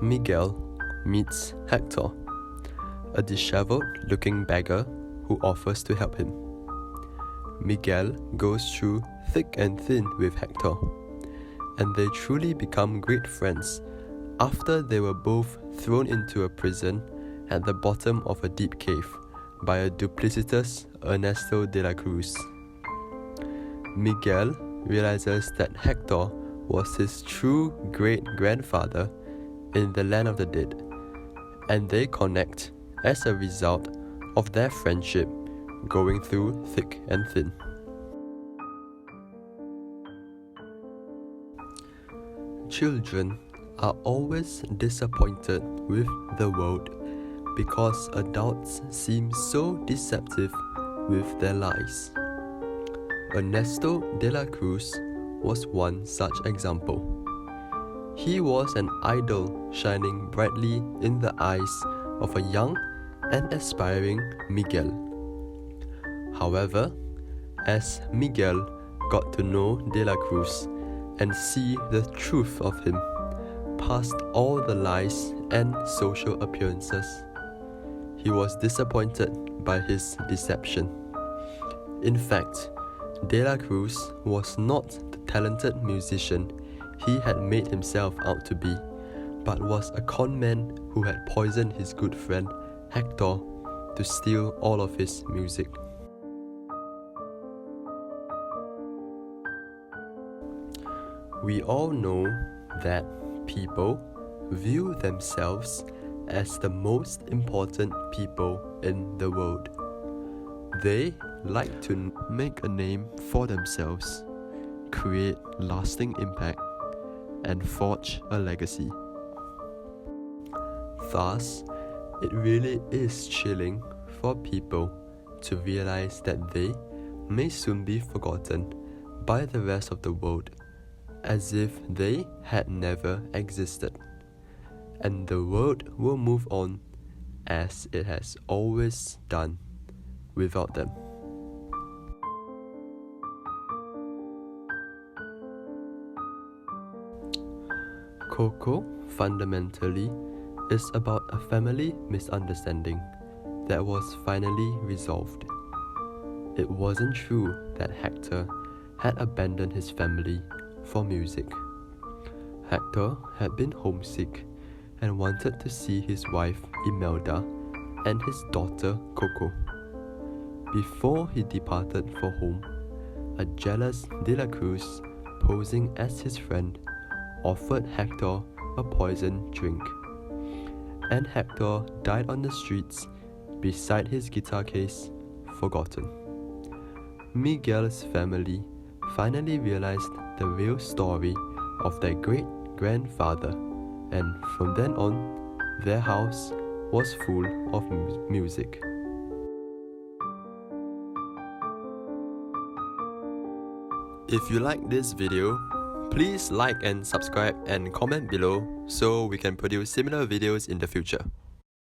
Miguel meets Hector, a disheveled-looking beggar who offers to help him. Miguel goes through thick and thin with Hector, and they truly become great friends after they were both thrown into a prison at the bottom of a deep cave by a duplicitous Ernesto de la Cruz. Miguel realizes that Hector was his true great-grandfather in the land of the dead, and they connect as a result of their friendship going through thick and thin. Children are always disappointed with the world because adults seem so deceptive with their lies. Ernesto de la Cruz was one such example. He was an idol shining brightly in the eyes of a young and aspiring Miguel. However, as Miguel got to know de la Cruz and see the truth of him, past all the lies and social appearances, he was disappointed by his deception. In fact, de la Cruz was not the talented musician he had made himself out to be, but was a con man who had poisoned his good friend Hector to steal all of his music. We all know that people view themselves as the most important people in the world. They like to make a name for themselves, create lasting impact, and forge a legacy. Thus, it really is chilling for people to realize that they may soon be forgotten by the rest of the world, as if they had never existed, and the world will move on as it has always done without them. Coco fundamentally is about a family misunderstanding that was finally resolved. It wasn't true that Hector had abandoned his family for music. Hector had been homesick and wanted to see his wife Imelda and his daughter Coco. Before he departed for home, a jealous de la Cruz, posing as his friend, offered Hector a poisoned drink, and Hector died on the streets beside his guitar case, forgotten. Miguel's family finally realized the real story of their great-grandfather, and from then on, their house was full of music. If you like this video, please like and subscribe and comment below so we can produce similar videos in the future.